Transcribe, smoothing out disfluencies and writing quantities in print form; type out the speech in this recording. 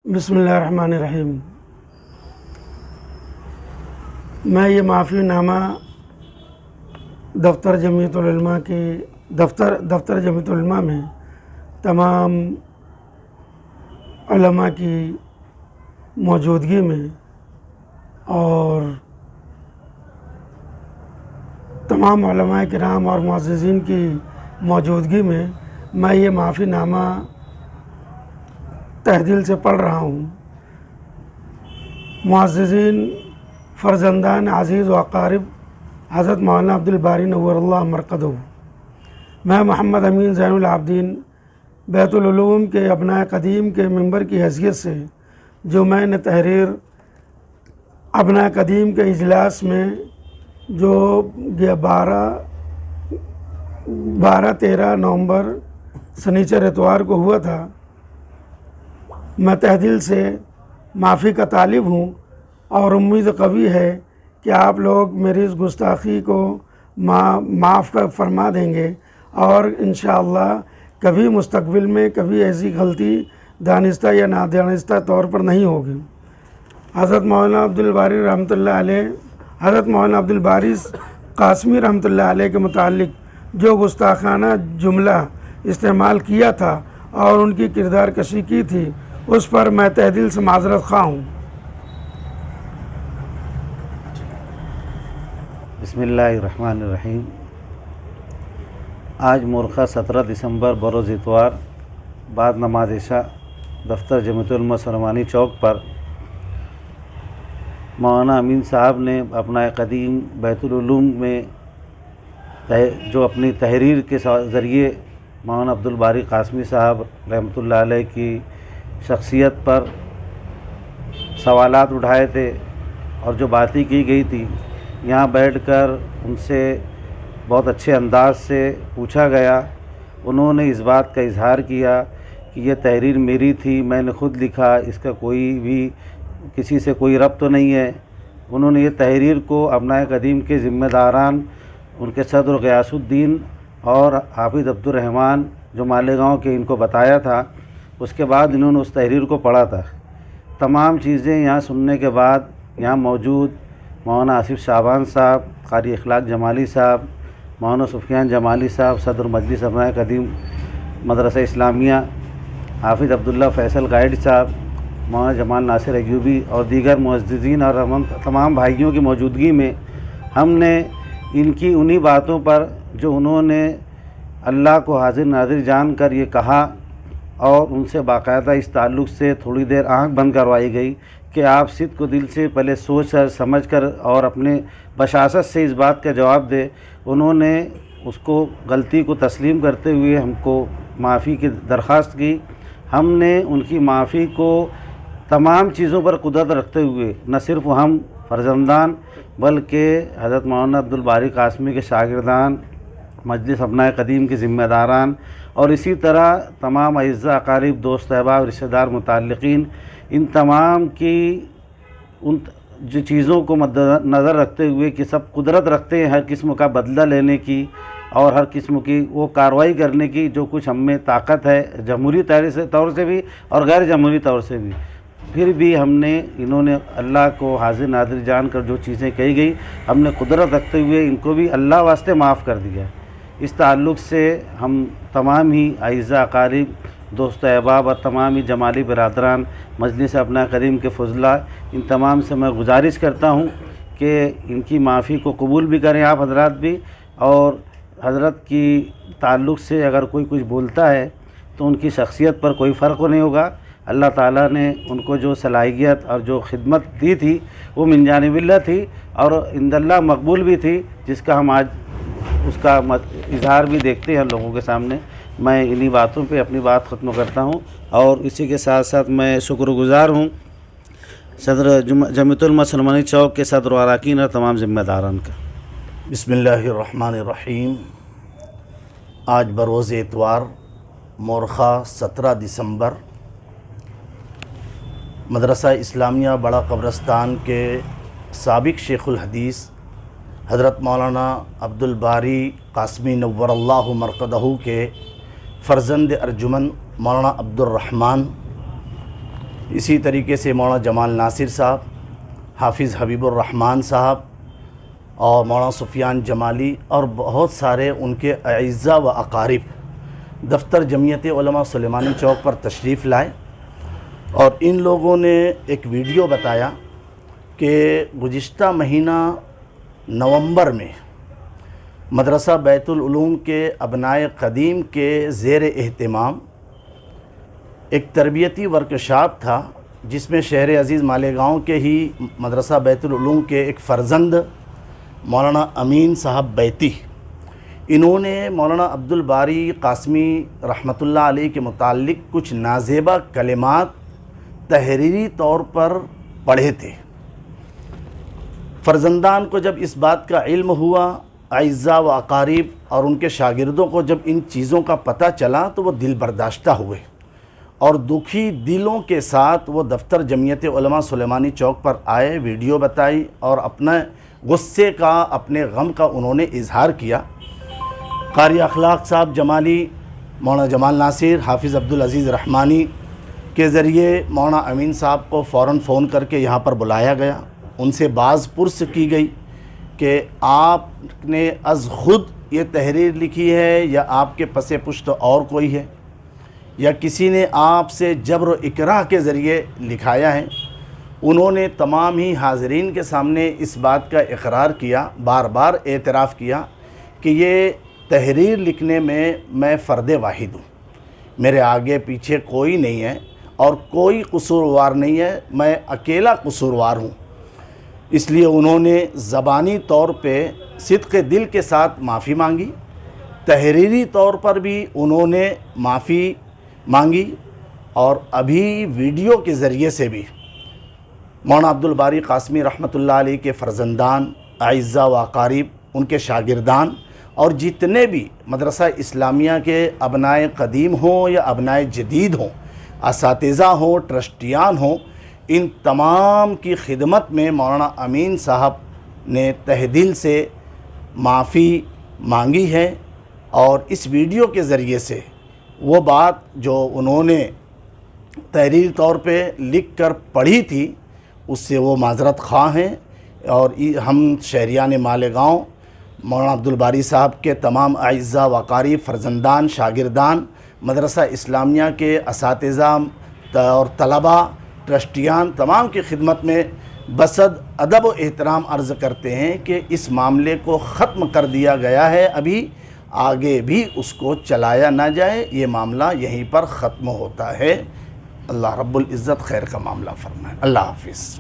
بسم اللہ الرحمن الرحیم۔ میں یہ معافی نامہ دفتر جمعیت العلماء کی دفتر جمعیت العلماء میں تمام علماء کی موجودگی میں اور تمام علماء کرام اور معززین کی موجودگی میں یہ معافی نامہ تہ دل سے پڑھ رہا ہوں۔ معززین، فرزندان عزیز و اقارب، حضرت مولانا عبدالباری نور اللہ مرقدہ، میں محمد امین زین العابدین بیت العلوم کے ابناء قدیم کے ممبر کی حیثیت سے جو میں نے تحریر ابناء قدیم کے اجلاس میں جو 12-13 نومبر سنیچر اتوار کو ہوا تھا، میں تہ دل سے معافی کا طالب ہوں اور امید قوی ہے کہ آپ لوگ میری اس گستاخی کو معاف فرما دیں گے اور انشاءاللہ کبھی مستقبل میں کبھی ایسی غلطی دانستہ یا نادانستہ طور پر نہیں ہوگی۔ حضرت مولانا عبدالباری رحمۃ اللہ علیہ، حضرت مولانا عبدالباری قاسمی رحمۃ اللہ علیہ کے متعلق جو گستاخانہ جملہ استعمال کیا تھا اور ان کی کردار کشی کی تھی، اس پر میں تہ دل سے معذرت خواہ ہوں۔ بسم اللہ الرحمن الرحیم۔ آج مورخہ 17 دسمبر بروز اتوار بعد نماز عشاء دفتر جمعیت العلماء سلیمانی چوک پر مولانا امین صاحب نے اپنا قدیم بیت العلوم میں جو اپنی تحریر کے ذریعے مولانا عبدالباری قاسمی صاحب رحمۃ اللہ علیہ کی شخصیت پر سوالات اٹھائے تھے اور جو باتیں کی گئی تھی، یہاں بیٹھ کر ان سے بہت اچھے انداز سے پوچھا گیا۔ انہوں نے اس بات کا اظہار کیا کہ یہ تحریر میری تھی، میں نے خود لکھا، اس کا کوئی بھی کسی سے کوئی ربط تو نہیں ہے۔ انہوں نے یہ تحریر کو ابناء قدیم کے ذمہ داران، ان کے صدر غیاث الدین اور حافظ عبدالرحمن جو مالیگاؤں کے، ان کو بتایا تھا۔ اس کے بعد انہوں نے اس تحریر کو پڑھا تھا۔ تمام چیزیں یہاں سننے کے بعد یہاں موجود مولانا آصف شعبان صاحب، قاری اخلاق جمالی صاحب، مولانا سفیان جمالی صاحب، صدر مجلس ابناء قدیم مدرسہ اسلامیہ، حافظ عبداللہ فیصل گائیڈ صاحب، مولانا جمال ناصر ایوبی اور دیگر معززین اور تمام بھائیوں کی موجودگی میں ہم نے ان کی انہی باتوں پر جو انہوں نے اللہ کو حاضر ناظر جان کر یہ کہا، اور ان سے باقاعدہ اس تعلق سے تھوڑی دیر آنکھ بند کروائی گئی کہ آپ صدق کو دل سے پہلے سوچ کر سمجھ کر اور اپنے بشاشت سے اس بات کا جواب دے۔ انہوں نے اس کو غلطی کو تسلیم کرتے ہوئے ہم کو معافی کی درخواست کی۔ ہم نے ان کی معافی کو تمام چیزوں پر قدرت رکھتے ہوئے نہ صرف ہم فرزندان بلکہ حضرت مولانا عبدالباری قاسمی کے شاگردان، مجلس ابناء قدیم کے ذمہ داران اور اسی طرح تمام اعزاء اقارب، دوست احباب، رشتہ دار، متعلقین، ان تمام کی ان جو چیزوں کو مد نظر رکھتے ہوئے کہ سب قدرت رکھتے ہیں ہر قسم کا بدلہ لینے کی اور ہر قسم کی وہ کارروائی کرنے کی جو کچھ ہم میں طاقت ہے، جمہوری طور سے بھی اور غیر جمہوری طور سے بھی، پھر بھی ہم نے انہوں نے اللہ کو حاضر ناظر جان کر جو چیزیں کہی گئی، ہم نے قدرت رکھتے ہوئے ان کو بھی اللہ واسطے معاف کر دیا۔ اس تعلق سے ہم تمام ہی اعزاء اقارب، دوست احباب اور تمام ہی جمالی برادران، مجلس ابناء قدیم کے فضلاء، ان تمام سے میں گزارش کرتا ہوں کہ ان کی معافی کو قبول بھی کریں آپ حضرات بھی، اور حضرت کی تعلق سے اگر کوئی کچھ بولتا ہے تو ان کی شخصیت پر کوئی فرق نہیں ہوگا۔ اللہ تعالیٰ نے ان کو جو صلاحیت اور جو خدمت دی تھی وہ من جانب اللہ تھی اور عند اللہ مقبول بھی تھی، جس کا ہم آج اس کا اظہار بھی دیکھتے ہیں لوگوں کے سامنے۔ میں انہی باتوں پہ اپنی بات ختم کرتا ہوں اور اسی کے ساتھ ساتھ میں شکر گزار ہوں صدر جمعیت العلماء سلیمانی چوک کے صدر و اراکین اور تمام ذمہ داران کا۔ بسم اللہ الرحمن الرحیم۔ آج بروز اتوار مورخہ 17 دسمبر مدرسہ اسلامیہ بڑا قبرستان کے سابق شیخ الحدیث حضرت مولانا عبدالباری قاسمی نور اللہ مرقدہ کے فرزند ارجمن مولانا عبدالرحمن اسی طریقے سے مولانا جمال ناصر صاحب، حافظ حبیب الرحمن صاحب اور مولانا سفیان جمالی اور بہت سارے ان کے اعزاء و اقارب دفتر جمعیت علماء سلیمانی چوک پر تشریف لائے، اور ان لوگوں نے ایک ویڈیو بتایا کہ گزشتہ مہینہ نومبر میں مدرسہ بیت العلوم کے ابنائے قدیم کے زیر اہتمام ایک تربیتی ورکشاپ تھا، جس میں شہر عزیز مالیگاؤں کے ہی مدرسہ بیت العلوم کے ایک فرزند مولانا امین صاحب بیتی، انہوں نے مولانا عبدالباری قاسمی رحمۃ اللہ علیہ کے متعلق کچھ نازیبہ کلمات تحریری طور پر پڑھے تھے۔ فرزندان کو جب اس بات کا علم ہوا، اعزاء و اقارب اور ان کے شاگردوں کو جب ان چیزوں کا پتہ چلا، تو وہ دل برداشتہ ہوئے اور دکھی دلوں کے ساتھ وہ دفتر جمعیت علماء سلیمانی چوک پر آئے، ویڈیو بتائی اور اپنے غصے کا، اپنے غم کا انہوں نے اظہار کیا۔ قاری اخلاق صاحب جمالی، مولانا جمال ناصر، حافظ عبدالعزیز رحمانی کے ذریعے مولانا امین صاحب کو فوراً فون کر کے یہاں پر بلایا گیا، ان سے باز پرس کی گئی کہ آپ نے از خود یہ تحریر لکھی ہے یا آپ کے پس پشت اور کوئی ہے، یا کسی نے آپ سے جبر و اکراہ کے ذریعے لکھایا ہے۔ انہوں نے تمام ہی حاضرین کے سامنے اس بات کا اقرار کیا، بار بار اعتراف کیا کہ یہ تحریر لکھنے میں فرد واحد ہوں، میرے آگے پیچھے کوئی نہیں ہے اور کوئی قصوروار نہیں ہے، میں اکیلا قصوروار ہوں۔ اس لیے انہوں نے زبانی طور پہ صدق دل کے ساتھ معافی مانگی، تحریری طور پر بھی انہوں نے معافی مانگی، اور ابھی ویڈیو کے ذریعے سے بھی مولانا عبدالباری قاسمی رحمۃ اللہ علیہ کے فرزندان، اعزاء و اقارب، ان کے شاگردان اور جتنے بھی مدرسہ اسلامیہ کے ابنائے قدیم ہوں یا ابنائے جدید ہوں، اساتذہ ہوں، ٹرسٹیان ہوں، ان تمام کی خدمت میں مولانا امین صاحب نے تہ دل سے معافی مانگی ہے، اور اس ویڈیو کے ذریعے سے وہ بات جو انہوں نے تحریری طور پہ لکھ کر پڑھی تھی، اس سے وہ معذرت خواہ ہیں، اور ہم شہریان مالیگاؤں مولانا عبدالباری صاحب کے تمام اعزاء و اقارب، فرزندان، شاگردان، مدرسہ اسلامیہ کے اساتذہ اور طلباء، ٹرسٹیان، تمام کی خدمت میں بصد ادب و احترام عرض کرتے ہیں کہ اس معاملے کو ختم کر دیا گیا ہے، ابھی آگے بھی اس کو چلایا نہ جائے، یہ معاملہ یہیں پر ختم ہوتا ہے۔ اللہ رب العزت خیر کا معاملہ فرمائے۔ اللہ حافظ۔